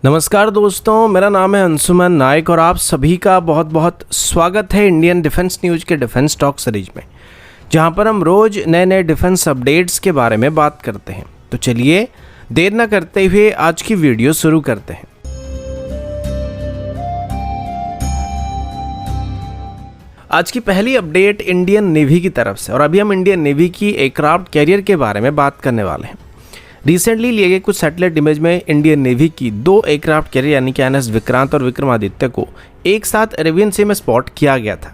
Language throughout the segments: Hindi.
नमस्कार दोस्तों, मेरा नाम है अंशुमन नायक और आप सभी का बहुत बहुत स्वागत है इंडियन डिफेंस न्यूज़ के डिफेंस टॉक सीरीज में, जहां पर हम रोज़ नए नए डिफेंस अपडेट्स के बारे में बात करते हैं। तो चलिए देर न करते हुए आज की वीडियो शुरू करते हैं। आज की पहली अपडेट इंडियन नेवी की तरफ से, और अभी हम इंडियन नेवी की एयरक्राफ्ट कैरियर के बारे में बात करने वाले हैं। रिसेंटली लिए गए कुछ सैटेलाइट इमेज में इंडियन नेवी की दो एयरक्राफ्ट कैरियर यानी कि एनएस विक्रांत और विक्रमादित्य को एक साथ अरेबियन सी में स्पॉट किया गया था।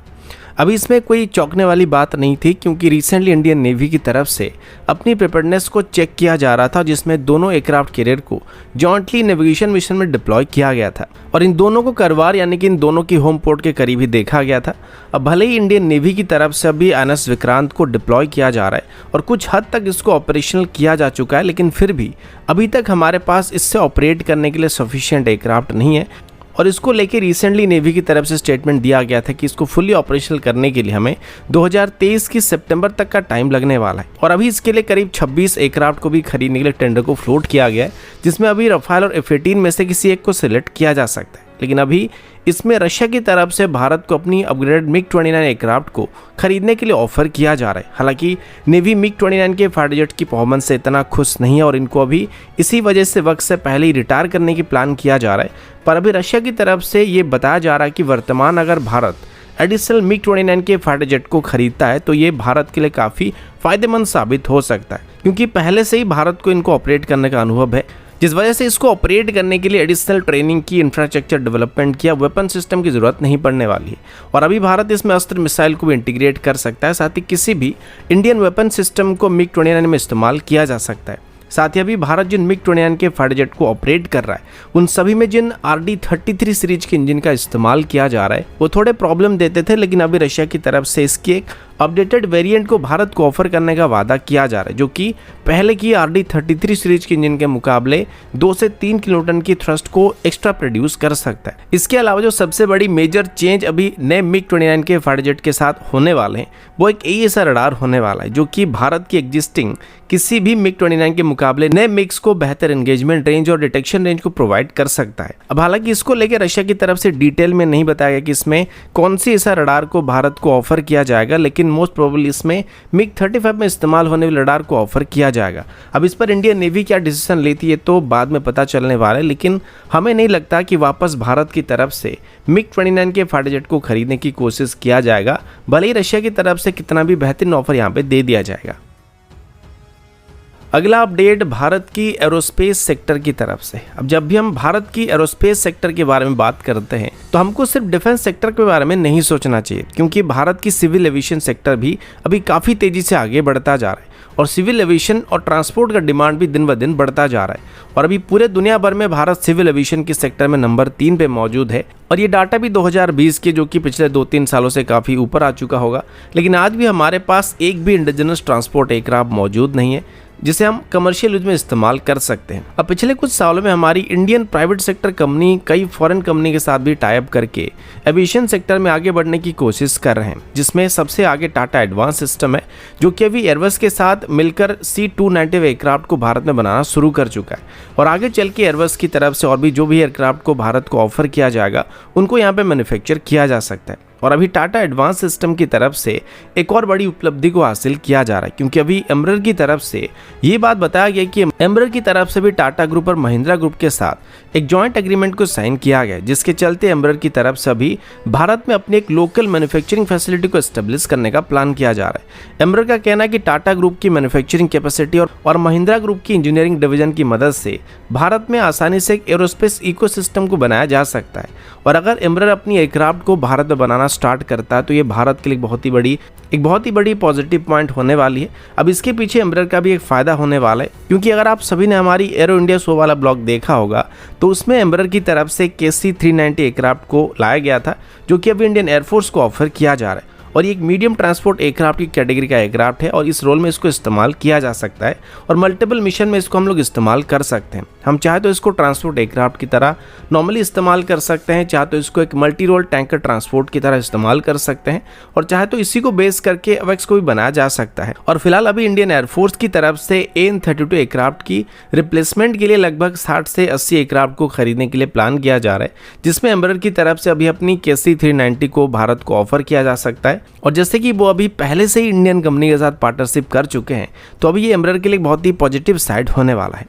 अभी इसमें कोई चौंकने वाली बात नहीं थी, क्योंकि रिसेंटली इंडियन नेवी की तरफ से अपनी प्रिपेयर्डनेस को चेक किया जा रहा था, जिसमें दोनों एयरक्राफ्ट कैरियर को जॉइंटली नेविगेशन मिशन में डिप्लॉय किया गया था और इन दोनों को करवार यानी कि इन दोनों की होम पोर्ट के करीब ही देखा गया था। अब भले ही इंडियन नेवी की तरफ से अभी एनएस विक्रांत को डिप्लॉय किया जा रहा है और कुछ हद तक इसको ऑपरेशनल किया जा चुका है, लेकिन फिर भी अभी तक हमारे पास इससे ऑपरेट करने के लिए सफिशिएंट एयरक्राफ्ट नहीं है। और इसको लेके रिसेंटली नेवी की तरफ से स्टेटमेंट दिया गया था कि इसको फुली ऑपरेशनल करने के लिए हमें 2023 की सितंबर तक का टाइम लगने वाला है। और अभी इसके लिए करीब 26 एयरक्राफ्ट को भी खरीदने के लिए टेंडर को फ्लोट किया गया है, जिसमें अभी रफाल और F-18 में से किसी एक को सिलेक्ट किया जा सकता है। लेकिन अभी इसमें रशिया की तरफ से भारत को अपनी अपग्रेडेड MiG-29 एयरक्राफ्ट को खरीदने के लिए ऑफर किया जा रहा है। हालांकि नेवी MiG-29 के फाइटर जेट की परफॉर्मेंस से इतना खुश नहीं है और इनको अभी इसी वजह से वक्त से पहले ही रिटायर करने की प्लान किया जा रहा है। पर अभी रशिया की तरफ से ये बताया जा रहा है कि वर्तमान अगर भारत एडिशनल MiG-29 के फाइटर जेट को खरीदता है तो ये भारत के लिए काफ़ी फायदेमंद साबित हो सकता है, क्योंकि पहले से ही भारत को इनको ऑपरेट करने का अनुभव है, जिस वजह से इसको ऑपरेट करने के लिए एडिशनल ट्रेनिंग की, इंफ्रास्ट्रक्चर डेवलपमेंट की या वेपन सिस्टम की ज़रूरत नहीं पड़ने वाली है। और अभी भारत इसमें अस्त्र मिसाइल को भी इंटीग्रेट कर सकता है, साथ ही किसी भी इंडियन वेपन सिस्टम को MiG-29 में इस्तेमाल किया जा सकता है। साथ ही अभी भारत जिन MiG-29 के फाइटर जेट को ऑपरेट कर रहा है उन सभी में जिन RD-33 सीरीज के इंजन का इस्तेमाल किया जा रहा है वो थोड़े प्रॉब्लम देते थे, लेकिन अभी रशिया की तरफ से इसकी एक अपडेटेड वेरिएंट को भारत को ऑफर करने का वादा किया जा रहा है, जो कि पहले की RD-33 सीरीज के इंजन के मुकाबले 2 से 3 किलोटन की थ्रस्ट को एक्स्ट्रा प्रोड्यूस कर सकता है। इसके अलावा जो सबसे बड़ी मेजर चेंज अभी नए MiG-29 के फाइटर जेट के साथ होने वाले हैं वो एक AESA रडार होने वाला है, जो कि भारत की एग्जिस्टिंग किसी भी MiG-29 के मुकाबले नए मिक्स को बेहतर एंगेजमेंट रेंज और डिटेक्शन रेंज को प्रोवाइड कर सकता है। अब हालांकि इसको लेकर रशिया की तरफ से डिटेल में नहीं बताया गया कि इसमें कौन सी ऐसा रडार को भारत को ऑफर किया जाएगा, लेकिन मोस्ट प्रोबेबली इसमें MiG-35 में इस्तेमाल होने वाले रडार को ऑफर किया जाएगा। अब इस पर इंडियन नेवी क्या डिसीजन लेती है तो बाद में पता चलने वाला है, लेकिन हमें नहीं लगता कि वापस भारत की तरफ से MiG-29 के फाइटर जेट को खरीदने की कोशिश किया जाएगा, भले ही रशिया की तरफ से कितना भी बेहतरीन ऑफर यहाँ पे दे दिया जाएगा। अगला अपडेट भारत की एरोस्पेस सेक्टर की तरफ से। अब जब भी हम भारत की एरोस्पेस सेक्टर के बारे में बात करते हैं तो हमको सिर्फ डिफेंस सेक्टर के बारे में नहीं सोचना चाहिए, क्योंकि भारत की सिविल एविएशन सेक्टर भी अभी काफ़ी तेज़ी से आगे बढ़ता जा रहा है और सिविल एविएशन और ट्रांसपोर्ट का डिमांड भी दिन ब दिन बढ़ता जा रहा है। और अभी पूरे दुनिया भर में भारत सिविल एविएशन के सेक्टर में नंबर 3 पे मौजूद है। और ये डाटा भी 2020 के, जो कि पिछले 2-3 सालों से काफ़ी ऊपर आ चुका होगा, लेकिन आज भी हमारे पास एक भी इंडिजिनस ट्रांसपोर्ट एयरक्राफ्ट मौजूद नहीं है जिसे हम कमर्शियल यूज में इस्तेमाल कर सकते हैं। अब पिछले कुछ सालों में हमारी इंडियन प्राइवेट सेक्टर कंपनी कई फॉरेन कंपनी के साथ भी टाई अप करके एविएशन सेक्टर में आगे बढ़ने की कोशिश कर रहे हैं, जिसमें सबसे आगे टाटा एडवांस सिस्टम है, जो कि अभी एयरबस के साथ मिलकर C290 एयरक्राफ्ट को भारत में बनाना शुरू कर चुका है। और आगे चल के एयरबस की तरफ से और भी जो भी एयरक्राफ्ट को भारत को ऑफर किया जाएगा उनको यहाँ पे मैन्युफैक्चर किया जा सकता है। और अभी टाटा एडवांस सिस्टम की तरफ से एक और बड़ी उपलब्धि को हासिल किया जा रहा है, क्योंकि अभी एम्ब्रर की तरफ से ये बात बताया गया कि एम्ब्रर की तरफ से भी टाटा ग्रुप और महिंद्रा ग्रुप के साथ एक जॉइंट एग्रीमेंट को साइन किया गया, जिसके चलते एम्ब्रर की तरफ से अभी भारत में अपनी एक लोकल मैन्युफैक्चरिंग फैसिलिटी को एस्टेब्लिश करने का प्लान किया जा रहा है। एम्ब्रर का कहना है कि टाटा ग्रुप की मैन्युफैक्चरिंग कैपेसिटी और महिंद्रा ग्रुप की इंजीनियरिंग डिवीजन की मदद से भारत में आसानी से एक एरोस्पेस इकोसिस्टम को बनाया जा सकता है। और अगर एम्ब्रर अपनी एयरक्राफ्ट को भारत में बनाना स्टार्ट करता है तो ये भारत के लिए एक बहुत ही बड़ी पॉजिटिव पॉइंट होने वाली है। अब इसके पीछे एम्ब्रर का भी एक फ़ायदा होने वाला है, क्योंकि अगर आप सभी ने हमारी एरो इंडिया शो वाला ब्लॉग देखा होगा तो उसमें एम्ब्रर की तरफ से KC-390 एयरक्राफ्ट को लाया गया था, जो कि अभी इंडियन एयरफोर्स को ऑफर किया जा रहा है। और ये एक मीडियम ट्रांसपोर्ट एयरक्राफ्ट की कैटेगरी का एयरक्राफ्ट है और इस रोल में इसको इस्तेमाल किया जा सकता है और मल्टीपल मिशन में इसको हम लोग इस्तेमाल कर सकते हैं। हम चाहे तो इसको ट्रांसपोर्ट एयरक्राफ्ट की तरह नॉर्मली इस्तेमाल कर सकते हैं, चाहे तो इसको एक मल्टी रोल टैंकर ट्रांसपोर्ट की तरह इस्तेमाल कर सकते हैं, और चाहे तो इसी को बेस करके AWACS को भी बनाया जा सकता है। और फिलहाल अभी इंडियन एयरफोर्स की तरफ से AN-32 एयरक्राफ्ट की रिप्लेसमेंट के लिए लगभग 60 से 80 एयरक्राफ्ट को खरीदने के लिए प्लान किया जा रहा है, जिसमें एम्ब्रेयर की तरफ से अभी अपनी KC-390 को भारत को ऑफर किया जा सकता है। और जैसे कि वो अभी पहले से ही इंडियन कंपनी के साथ पार्टनरशिप कर चुके हैं, तो अभी ये एम्ब्रेयर के लिए बहुत ही पॉजिटिव साइड होने वाला है।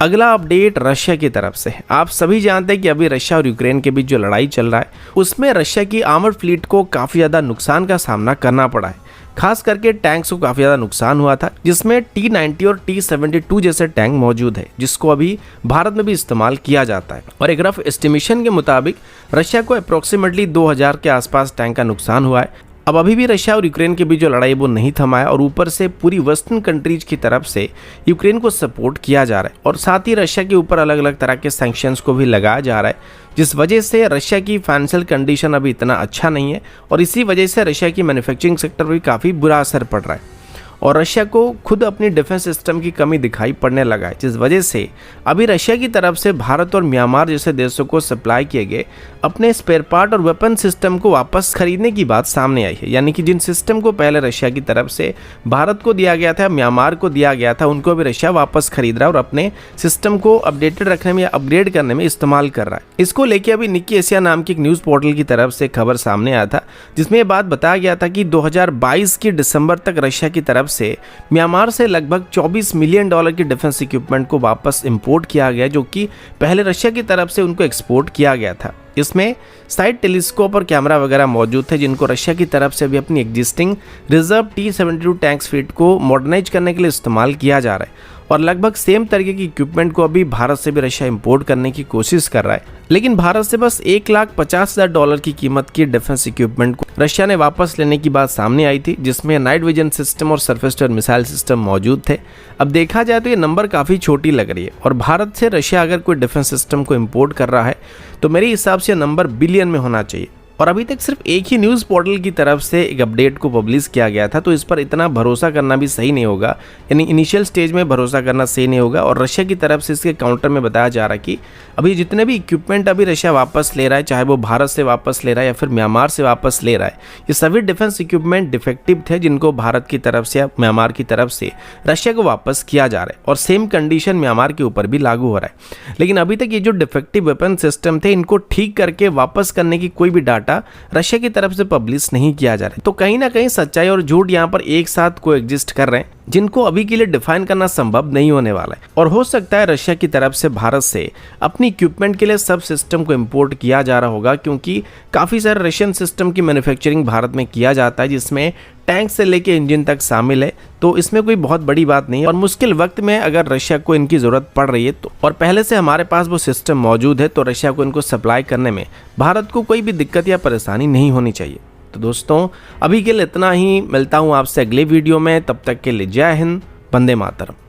अगला अपडेट रशिया की तरफ से। आप सभी जानते हैं कि अभी रशिया और यूक्रेन के बीच जो लड़ाई चल रहा है, उसमें रशिया की आर्मर्ड फ्लीट को काफ़ी ज़्यादा नुकसान का सामना करना पड़ा है। खास करके टैंक्स को काफ़ी ज़्यादा नुकसान हुआ था, जिसमें T-90 और T-72 जैसे टैंक मौजूद है, जिसको अभी भारत में भी इस्तेमाल किया जाता है। और एक रफ एस्टिमेशन के मुताबिक रशिया को अप्रोक्सीमेटली 2000 के आसपास टैंक का नुकसान हुआ है। अब अभी भी रशिया और यूक्रेन के बीच जो लड़ाई वो नहीं थमा है, और ऊपर से पूरी वेस्टर्न कंट्रीज की तरफ से यूक्रेन को सपोर्ट किया जा रहा है, और साथ ही रशिया के ऊपर अलग अलग तरह के सैंक्शंस को भी लगाया जा रहा है, जिस वजह से रशिया की फाइनेंशियल कंडीशन अभी इतना अच्छा नहीं है, और इसी वजह से रशिया की मैन्युफैक्चरिंग सेक्टर पर भी काफ़ी बुरा असर पड़ रहा है। और रशिया को खुद अपनी डिफेंस सिस्टम की कमी दिखाई पड़ने लगा है, जिस वजह से अभी रशिया की तरफ से भारत और म्यांमार जैसे देशों को सप्लाई किए गए अपने स्पेयर पार्ट और वेपन सिस्टम को वापस खरीदने की बात सामने आई है। यानी कि जिन सिस्टम को पहले रशिया की तरफ से भारत को दिया गया था, म्यांमार को दिया गया था, उनको भी रशिया वापस खरीद रहा है और अपने सिस्टम को अपडेटेड रखने में या अपग्रेड करने में इस्तेमाल कर रहा है। इसको लेके अभी निकी एशिया नाम की एक न्यूज़ पोर्टल की तरफ से खबर सामने आया था, जिसमें ये बात बताया गया था कि 2022 की दिसंबर तक रशिया की तरफ से म्यांमार से लगभग $24 मिलियन की डिफेंस इक्विपमेंट को वापस इंपोर्ट किया गया, जो कि पहले रशिया की तरफ से उनको एक्सपोर्ट किया गया था। इसमें साइड टेलीस्कोप और कैमरा वगैरह मौजूद थे, जिनको रशिया की तरफ से भी अपनी existing reserve T-72 tanks fleet को मॉडर्नाइज करने के लिए इस्तेमाल किया जा रहा है। और लगभग सेम तरीके की इक्विपमेंट को अभी भारत से भी रशिया इंपोर्ट करने की कोशिश कर रहा है, लेकिन भारत से बस $1,50,000 की कीमत की डिफेंस इक्विपमेंट को रशिया ने वापस लेने की बात सामने आई थी, जिसमें नाइट विजन सिस्टम और सरफेस टू मिसाइल सिस्टम मौजूद थे। अब देखा जाए तो ये नंबर काफ़ी छोटी लग रही है, और भारत से रशिया अगर कोई डिफेंस सिस्टम को इम्पोर्ट कर रहा है तो मेरे हिसाब से नंबर बिलियन में होना चाहिए। और अभी तक सिर्फ एक ही न्यूज़ पोर्टल की तरफ से एक अपडेट को पब्लिश किया गया था, तो इस पर इतना भरोसा करना भी सही नहीं होगा, यानी इनिशियल स्टेज में भरोसा करना सही नहीं होगा। और रशिया की तरफ से इसके काउंटर में बताया जा रहा है कि अभी जितने भी इक्विपमेंट अभी रशिया वापस ले रहा है, चाहे वो भारत से वापस ले रहा है या फिर म्यांमार से वापस ले रहा है, ये सभी डिफेंस इक्विपमेंट डिफेक्टिव थे, जिनको भारत की तरफ से या म्यांमार की तरफ से रशिया को वापस किया जा रहा है। और सेम कंडीशन म्यांमार के ऊपर भी लागू हो रहा है। लेकिन अभी तक ये जो डिफेक्टिव वेपन सिस्टम थे, इनको ठीक करके वापस करने की कोई भी डाटा रशिया की तरफ से पब्लिश नहीं किया जा रहा है। तो कहीं ना कहीं सच्चाई और झूठ यहाँ पर एक साथ कोएग्जिस्ट कर रहे हैं, जिनको अभी के लिए डिफाइन करना संभव नहीं होने वाला है। और हो सकता है रशिया की तरफ से भारत से अपनी इक्विपमेंट के लिए सब सिस्टम को इंपोर्ट किया जा रहा होगा, क्योंकि काफ़ी सारे रशियन सिस्टम की मैन्युफैक्चरिंग भारत में किया जाता है, जिसमें टैंक से लेके इंजन तक शामिल है। तो इसमें कोई बहुत बड़ी बात नहीं है, और मुश्किल वक्त में अगर रशिया को इनकी ज़रूरत पड़ रही है तो, और पहले से हमारे पास वो सिस्टम मौजूद है, तो रशिया को इनको सप्लाई करने में भारत को कोई भी दिक्कत या परेशानी नहीं होनी चाहिए। तो दोस्तों अभी के लिए इतना ही, मिलता हूँ आपसे अगले वीडियो में, तब तक के लिए जय हिंद, वंदे मातरम।